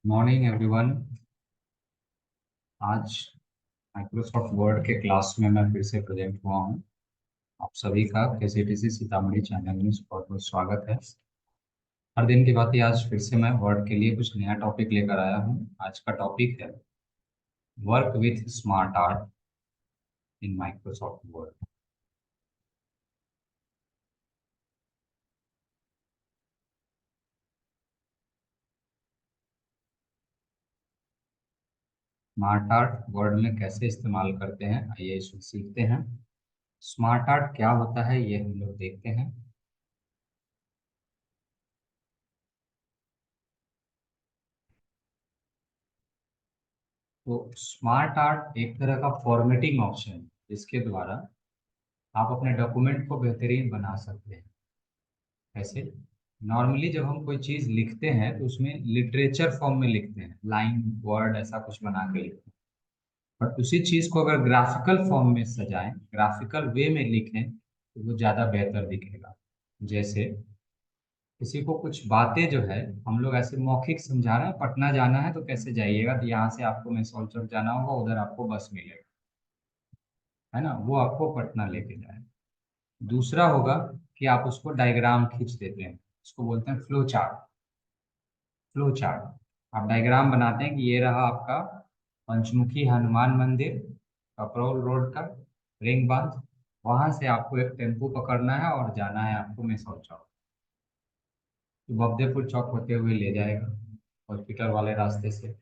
Morning everyone. आज Microsoft word के class में मैं फिर से प्रेजेंट हुआ हूँ। आप सभी का केसीटीसी सीतामढ़ी चैनल में बहुत बहुत स्वागत है। हर दिन की बात ही आज फिर से मैं वर्ड के लिए कुछ नया टॉपिक लेकर आया हूँ। आज का टॉपिक है work with smart art in Microsoft word. Smart art word में कैसे इस्तेमाल करते हैं, आइए इसको सीखते हैं। स्मार्ट आर्ट क्या होता है ये हम लोग देखते हैं। तो स्मार्ट आर्ट एक तरह का फॉर्मेटिंग ऑप्शन है जिसके द्वारा आप अपने डॉक्यूमेंट को बेहतरीन बना सकते हैं। ऐसे नॉर्मली जब हम कोई चीज़ लिखते हैं तो उसमें लिटरेचर फॉर्म में लिखते हैं, लाइन वर्ड ऐसा कुछ बना के लिखते हैं। बट उसी चीज़ को अगर ग्राफिकल फॉर्म में सजाएं, ग्राफिकल वे में लिखें तो वो ज़्यादा बेहतर दिखेगा। जैसे किसी को कुछ बातें जो है हम लोग ऐसे मौखिक समझा रहे हैं, पटना जाना है तो कैसे जाइएगा, तो यहाँ से आपको मैसौल चौक जाना होगा, उधर आपको बस मिलेगा, है ना, वो आपको पटना लेके जाए। दूसरा होगा कि आप उसको डायग्राम खींच देते हैं, उसको बोलते हैं फ्लो चार्ट। फ्लो चार्ट आप डायग्राम बनाते हैं कि ये रहा आपका पंचमुखी हनुमान मंदिर, कपरोल रोड का रिंग बांध। वहां से आपको एक टेम्पो पकड़ना है और जाना है आपको मैसौर चौक। तो बब्देपुर चौक होते हुए ले जाएगा हॉस्पिटल वाले रास्ते से।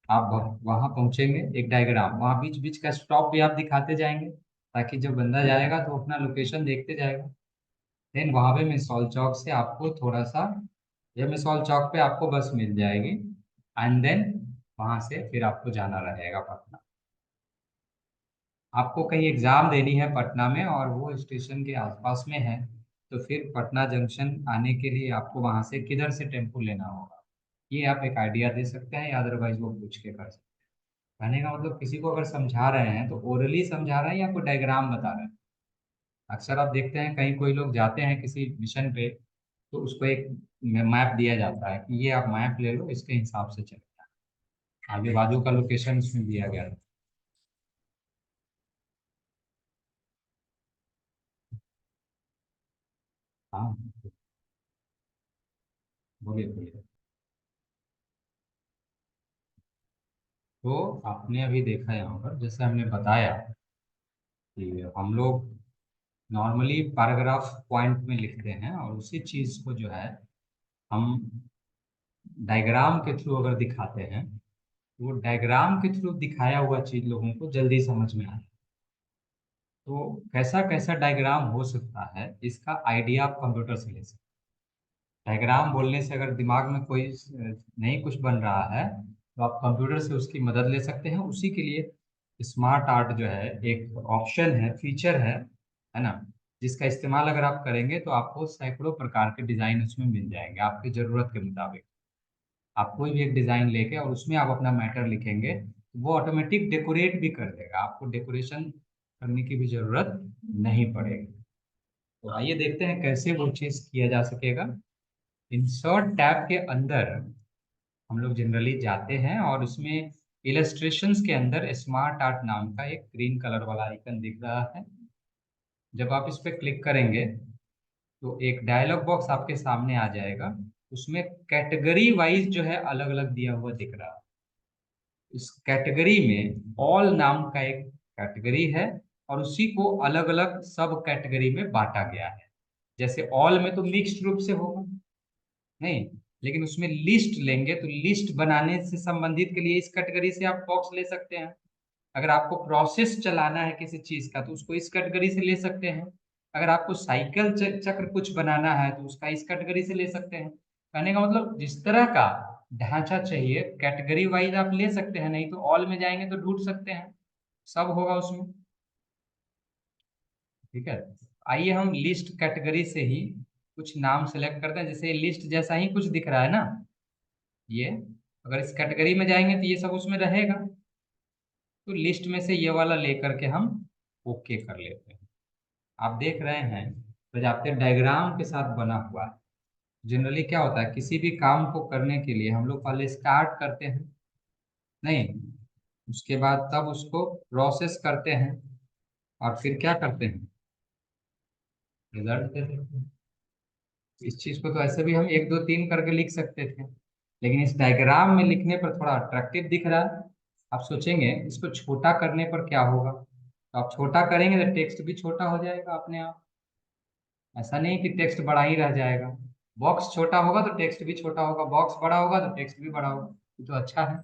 आप वहां पहुंचेंगे, एक डायग्राम वहां बीच बीच का स्टॉप भी आप दिखाते जाएंगे ताकि जब बंदा जाएगा तो अपना लोकेशन देखते जाएगा। देन वहां पे मिसौल चौक से आपको थोड़ा सा, या मिसौल चौक पे आपको बस मिल जाएगी, एंड देन वहां से फिर आपको जाना रहेगा पटना। आपको कहीं एग्जाम देनी है पटना में और वो स्टेशन के आसपास में है, तो फिर पटना जंक्शन आने के लिए आपको वहां से किधर से टेम्पो लेना होगा, ये आप एक आइडिया दे सकते हैं, या अदरवाइज वो पूछ के कर सकते हैं। कहने का मतलब किसी को अगर समझा रहे हैं तो ओरली समझा रहे हैं या कोई डायग्राम बता रहे हैं। अक्सर आप देखते हैं कहीं कोई लोग जाते हैं किसी मिशन पे तो उसको एक मैप दिया जाता है कि ये आप मैप ले लो, इसके हिसाब से चले, आगे बाजू का लोकेशन उसमें दिया गया है। हाँ, बोलिए बोलिए। तो आपने अभी देखा यहाँ पर, जैसे हमने बताया कि हम लोग नॉर्मली पैराग्राफ पॉइंट में लिखते हैं और उसी चीज को जो है हम डायग्राम के थ्रू अगर दिखाते हैं तो वो डायग्राम के थ्रू दिखाया हुआ चीज लोगों को जल्दी समझ में आए। तो कैसा कैसा डायग्राम हो सकता है इसका आइडिया आप कंप्यूटर से ले सकते हैं। डायग्राम बोलने से अगर दिमाग में कोई नहीं कुछ बन रहा है तो आप कंप्यूटर से उसकी मदद ले सकते हैं। उसी के लिए स्मार्ट आर्ट जो है एक ऑप्शन है, फीचर है ना, जिसका इस्तेमाल अगर आप करेंगे तो आपको सैकड़ों प्रकार के डिजाइन उसमें मिल जाएंगे आपकी जरूरत के मुताबिक। आप कोई भी एक डिजाइन लेके और उसमें आप अपना मैटर लिखेंगे तो वो ऑटोमेटिक डेकोरेट भी कर देगा, आपको डेकोरेशन करने की भी जरूरत नहीं पड़ेगी। तो आइए देखते हैं कैसे वो चीज किया जा सकेगा। इंसर्ट टैब के अंदर हम लोग जनरली जाते हैं और उसमें इलस्ट्रेशंस के अंदर स्मार्ट आर्ट नाम का एक ग्रीन कलर वाला आइकन दिख रहा है। जब आप इस पर क्लिक करेंगे तो एक डायलॉग बॉक्स आपके सामने आ जाएगा। उसमें कैटेगरी वाइज जो है अलग अलग दिया हुआ दिख रहा है। इस कैटेगरी में ऑल नाम का एक कैटेगरी है और उसी को अलग अलग सब कैटेगरी में बांटा गया है। जैसे ऑल में तो मिक्स्ड रूप से होगा नहीं, लेकिन उसमें लिस्ट लेंगे तो लिस्ट बनाने से संबंधित के लिए इस कैटेगरी से आप बॉक्स ले सकते हैं। अगर आपको प्रोसेस चलाना है किसी चीज का तो उसको इस कैटेगरी से ले सकते हैं। अगर आपको साइकिल चक्र कुछ बनाना है तो उसका इस कैटेगरी से ले सकते हैं। कहने का मतलब जिस तरह का ढांचा चाहिए कैटेगरी वाइज आप ले सकते हैं, नहीं तो ऑल में जाएंगे तो ढूंढ सकते हैं, सब होगा उसमें। ठीक है, आइए हम लिस्ट कैटेगरी से ही कुछ नाम सेलेक्ट करते हैं। जैसे लिस्ट जैसा ही कुछ दिख रहा है ना ये, अगर इस कैटेगरी में जाएंगे तो ये सब उसमें रहेगा। तो लिस्ट में से ये वाला लेकर के हम ओके कर लेते हैं। आप देख रहे हैं प्रजापति डायग्राम के साथ बना हुआ है। जनरली क्या होता है, किसी भी काम को करने के लिए हम लोग पहले स्टार्ट करते हैं, नहीं, उसके बाद तब उसको प्रोसेस करते हैं, और फिर क्या करते हैं, रिजल्ट देते हैं। इस चीज को तो ऐसे भी हम 1 2 3 करके लिख सकते थे, लेकिन इस डायग्राम में लिखने पर थोड़ा अट्रैक्टिव दिख रहा है। आप सोचेंगे इसको छोटा करने पर क्या होगा, तो आप छोटा करेंगे तो टेक्स्ट भी छोटा हो जाएगा अपने आप। ऐसा नहीं कि टेक्स्ट बड़ा ही रह जाएगा। बॉक्स छोटा होगा तो टेक्स्ट भी छोटा होगा, बॉक्स बड़ा होगा तो टेक्स्ट भी बड़ा होगा। ये तो अच्छा है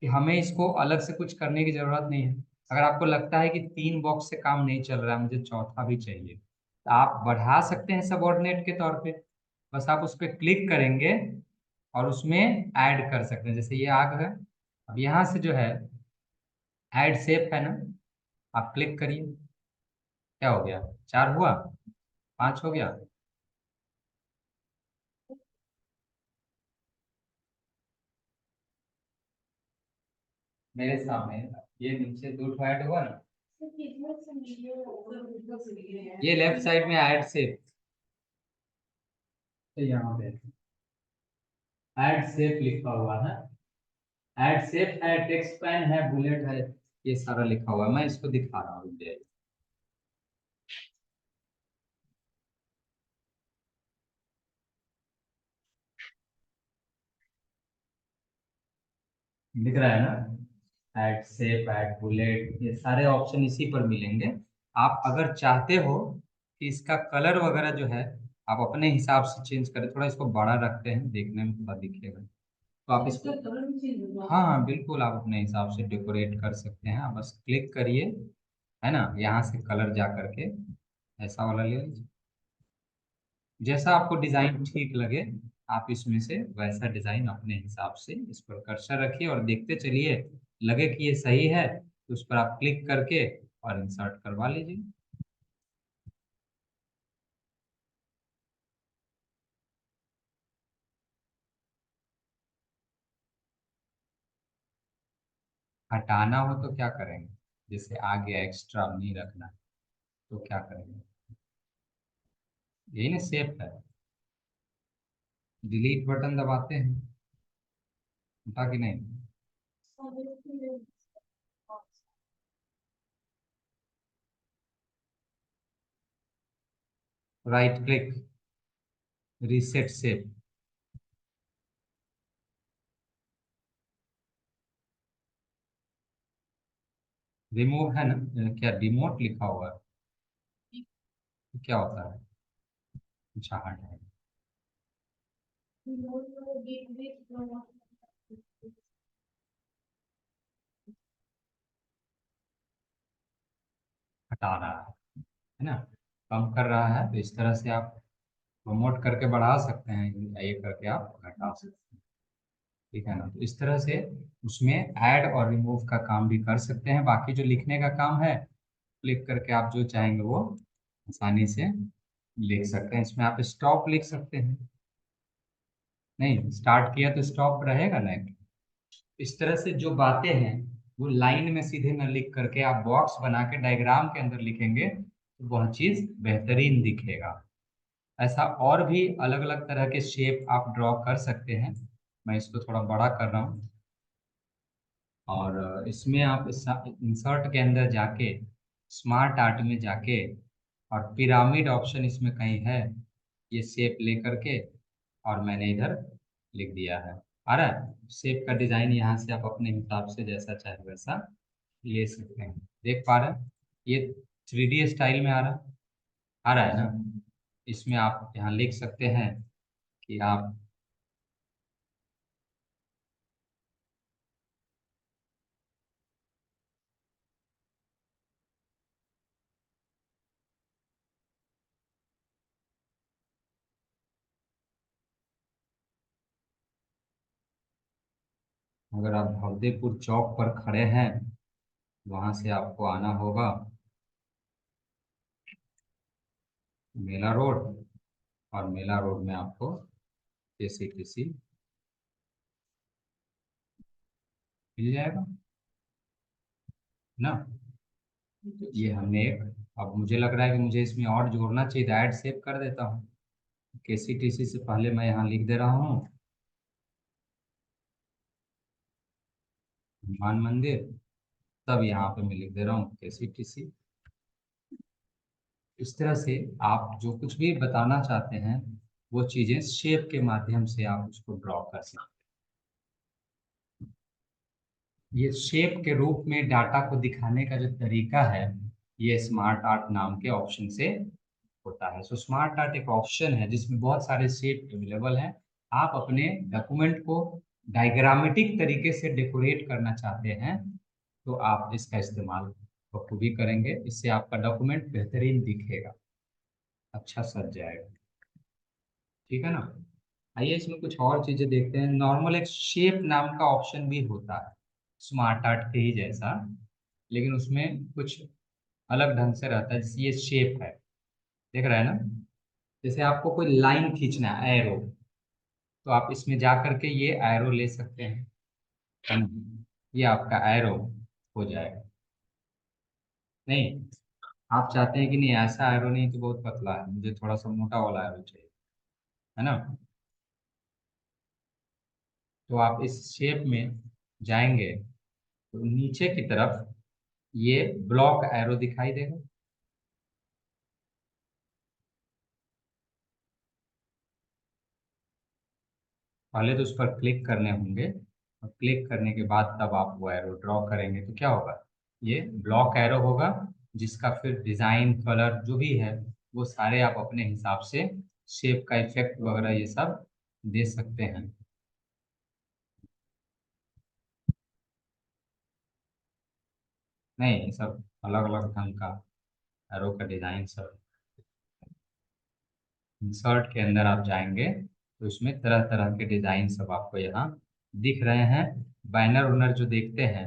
कि हमें इसको अलग से कुछ करने की जरूरत नहीं है। अगर आपको लगता है कि 3 बॉक्स से काम नहीं चल रहा है, मुझे चौथा भी चाहिए, तो आप बढ़ा सकते हैं सबऑर्डिनेट के तौर पे। बस आप उस पर क्लिक करेंगे और उसमें ऐड कर सकते हैं, जैसे ये आ गया। अब यहाँ से जो है ऐड शेप है ना, आप क्लिक करिए, क्या हो गया, 4 हुआ, 5 हो गया। मेरे सामने ये नीचे 2 ऐड हुआ ना, ये लेफ्ट साइड में ऐड शेप, तो यहाँ पे ऐड शेप लिखा हुआ है। ऐड शेप है, टेक्स्ट पैन है, बुलेट है, ये सारा लिखा हुआ है। मैं इसको दिखा रहा हूँ, दिख रहा है ना, ऐड शेप, ऐड बुलेट, ये सारे ऑप्शन इसी पर मिलेंगे। आप अगर चाहते हो कि इसका कलर वगैरह जो है आप अपने हिसाब से चेंज करें, थोड़ा इसको बड़ा रखते हैं, देखने में थोड़ा दिखेगा, तो आप इसको, हाँ हाँ बिल्कुल, आप अपने हिसाब से डेकोरेट कर सकते हैं। आप बस क्लिक करिए, है ना, यहाँ से कलर जा करके ऐसा वाला ले लीजिए, जैसा आपको डिजाइन ठीक लगे आप इसमें से वैसा डिजाइन अपने हिसाब से इस पर कर्सर रखिए और देखते चलिए। लगे कि ये सही है तो उस पर आप क्लिक करके और इंसर्ट करवा लीजिए। हटाना हो तो क्या करेंगे, जैसे आगे एक्स्ट्रा नहीं रखना तो क्या करेंगे, यही ना सेफ है, डिलीट बटन दबाते हैं, हटा कि नहीं, right click, reset save, remove है ना, क्या डिमोट लिखा हुआ है, तो क्या होता है, अच्छा हटा, हटा रहा है ना, कम कर रहा है, तो इस तरह से आप प्रमोट करके बढ़ा सकते हैं, ये करके आप घटा सकते हैं। ठीक है ना, तो इस तरह से उसमें ऐड और रिमूव का काम भी कर सकते हैं। बाकी जो लिखने का काम है, क्लिक करके आप जो चाहेंगे वो आसानी से लिख सकते हैं। इसमें आप स्टॉप लिख सकते हैं, नहीं स्टार्ट किया तो स्टॉप रहेगा ना। इस तरह से जो बातें हैं वो लाइन में सीधे न लिख करके आप बॉक्स बना के डायग्राम के अंदर लिखेंगे तो वह चीज बेहतरीन दिखेगा। ऐसा और भी अलग अलग तरह के शेप आप ड्रॉ कर सकते हैं। मैं इसको थोड़ा बड़ा कर रहा हूँ, और इसमें आप इंसर्ट के अंदर जाके स्मार्ट आर्ट में जाके और पिरामिड ऑप्शन इसमें कहीं है, ये शेप ले करके और मैंने इधर लिख दिया है। आ रहा है शेप का डिजाइन, यहाँ से आप अपने हिसाब से जैसा चाहे वैसा ले सकते हैं। देख पा रहे हैं, ये 3D स्टाइल में आ रहा है ना। इसमें आप यहाँ लिख सकते हैं कि आप, अगर आप भवदेपुर चौक पर खड़े हैं, वहां से आपको आना होगा मेला रोड, और मेला रोड में आपको KCTC मिल जाएगा ना। तो ये हमने एक, अब मुझे लग रहा है कि मुझे इसमें और जोड़ना चाहिए, तो ऐड सेव कर देता हूँ। KCTC से पहले मैं यहाँ लिख दे रहा हूँ हनुमान मंदिर, तब यहाँ पे मैं लिख दे रहा हूँ KCTC। इस तरह से आप जो कुछ भी बताना चाहते हैं वो चीजें शेप के माध्यम से आप उसको ड्रॉ कर सकते हैं। ये शेप के रूप में डाटा को दिखाने का जो तरीका है, ये स्मार्ट आर्ट नाम के ऑप्शन से होता है। सो स्मार्ट आर्ट एक ऑप्शन है जिसमें बहुत सारे शेप अवेलेबल हैं। आप अपने डॉक्यूमेंट को डायग्रामेटिक तरीके से डेकोरेट करना चाहते हैं तो आप इसका इस्तेमाल बखूबी करेंगे। इससे आपका डॉक्यूमेंट बेहतरीन दिखेगा, अच्छा सज जाएगा। ठीक है ना। आइए इसमें कुछ और चीजें देखते हैं। नॉर्मल एक शेप नाम का ऑप्शन भी होता है स्मार्ट आर्ट के ही जैसा, लेकिन उसमें कुछ अलग ढंग से रहता है। जैसे ये शेप है, देख रहा है ना। जैसे आपको कोई लाइन खींचना है, एरो, तो आप इसमें जा करके ये एरो ले सकते हैं। ये आपका एरो हो जाएगा। नहीं, आप चाहते हैं कि नहीं ऐसा एरो नहीं तो बहुत पतला है, मुझे थोड़ा सा मोटा वाला एरो चाहिए, है ना। तो आप इस शेप में जाएंगे तो नीचे की तरफ ये ब्लॉक एरो दिखाई देगा। पहले तो उस पर क्लिक करने होंगे, और क्लिक करने के बाद तब आप वो एरो ड्रॉ करेंगे तो क्या होगा, ये ब्लॉक एरो होगा, जिसका फिर डिजाइन कलर जो भी है वो सारे आप अपने हिसाब से शेप का इफेक्ट वगैरह ये सब दे सकते हैं। नहीं, ये सब अलग अलग ढंग का एरो का डिजाइन सब। इंसर्ट के अंदर आप जाएंगे तो इसमें तरह तरह के डिजाइन सब आपको यहाँ दिख रहे हैं। बैनर उनर जो देखते हैं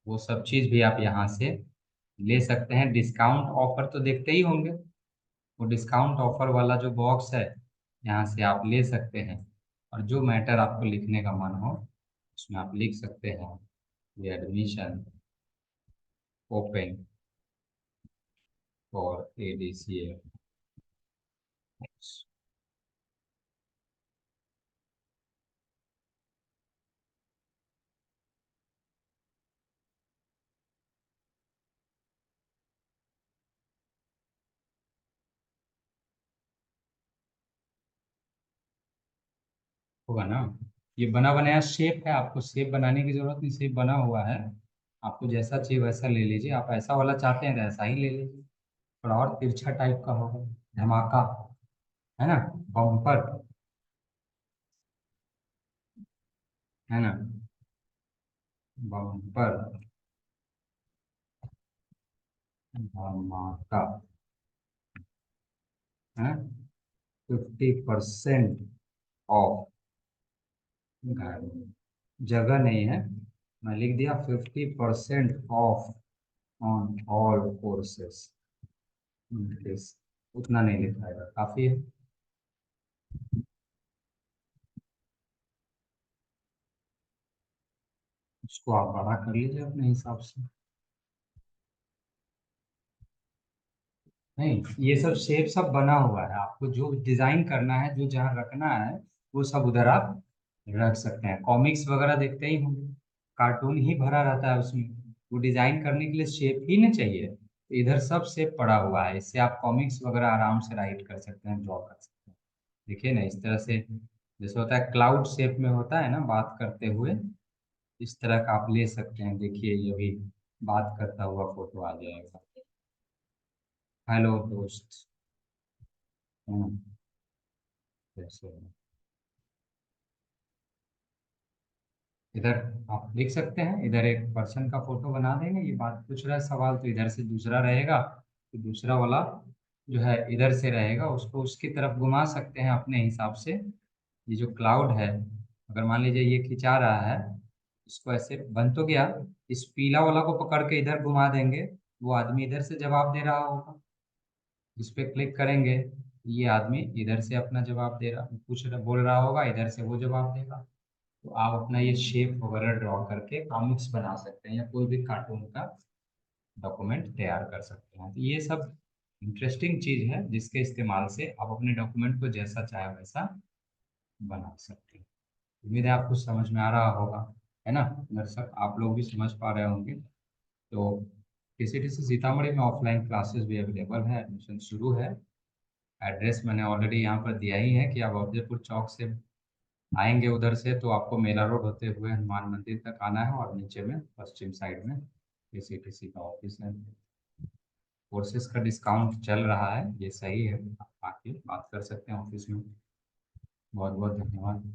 वो सब चीज भी आप यहाँ से ले सकते हैं। डिस्काउंट ऑफर तो देखते ही होंगे, वो डिस्काउंट ऑफर वाला जो बॉक्स है यहाँ से आप ले सकते हैं। और जो मैटर आपको लिखने का मन हो उसमें आप लिख सकते हैं। ये एडमिशन ओपन फॉर ADCA। होगा ना। ये बना बनाया शेप है, आपको शेप बनाने की जरूरत नहीं, शेप बना हुआ है। आपको जैसा चाहिए वैसा ले लीजिए। आप ऐसा वाला चाहते हैं तो ऐसा ही ले लीजिए। थोड़ा और तिरछा टाइप का होगा, धमाका, है ना, बम्पर, है ना, बम्पर धमाका, है, 50% ऑफ। जगह नहीं है, मैं लिख दिया 50% ऑफ ऑन ऑल कोर्सेस। उतना नहीं लिखाएगा, काफी है। उसको आप बड़ा कर लीजिए अपने हिसाब से। नहीं, ये सब शेप सब बना हुआ है, आपको जो डिजाइन करना है, जो जहाँ रखना है वो सब उधर आप रख सकते हैं। कॉमिक्स वगैरह देखते ही होंगे, कार्टून ही भरा रहता है उसमें। वो डिजाइन करने के लिए शेप ही ना चाहिए, तो इधर सब शेप पड़ा हुआ है। इससे आप कॉमिक्स वगैरह आराम से राइट कर सकते हैं, ड्रॉ कर सकते हैं। देखिए ना, इस तरह से जैसे होता है क्लाउड शेप में होता है ना बात करते हुए, इस तरह का आप ले सकते हैं। देखिए ये भी बात करता हुआ फोटो आ जाएगा। हेलो दोस्त। हम्म, जैसे इधर आप लिख सकते हैं, इधर एक पर्सन का फोटो बना देंगे। ये बात पूछ रहा है सवाल, तो इधर से दूसरा रहेगा, तो दूसरा वाला जो है इधर से रहेगा, उसको उसकी तरफ घुमा सकते हैं अपने हिसाब से। ये जो क्लाउड है, अगर मान लीजिए ये खिंचा रहा है, इसको ऐसे बन तो गया, इस पीला वाला को पकड़ के इधर घुमा देंगे, वो आदमी इधर से जवाब दे रहा होगा। इस पे क्लिक करेंगे, ये आदमी इधर से अपना जवाब दे रहा, पूछ रहा, बोल रहा होगा, इधर से वो जवाब देगा। तो आप अपना ये शेप वगैरह ड्रॉ करके कॉमिक्स बना सकते हैं या कोई भी कार्टून का डॉक्यूमेंट तैयार कर सकते हैं। तो ये सब इंटरेस्टिंग चीज है जिसके इस्तेमाल से आप अपने डॉक्यूमेंट को जैसा चाहे वैसा बना सकते हैं। उम्मीद है आपको समझ में आ रहा होगा, है ना दर्शक, आप लोग भी समझ पा रहे होंगे। तो केसीटीसी सीतामढ़ी में ऑफलाइन क्लासेस भी अवेलेबल है, एडमिशन शुरू है। एड्रेस मैंने ऑलरेडी यहाँ पर दिया ही है कि आप अफजलपुर चौक से आएंगे उधर से तो आपको मेला रोड होते हुए हनुमान मंदिर तक आना है, और नीचे में पश्चिम साइड में केसीटीसी का ऑफिस है। कोर्सेज का डिस्काउंट चल रहा है, ये सही है, आप आके बात कर सकते हैं ऑफिस में। बहुत बहुत धन्यवाद।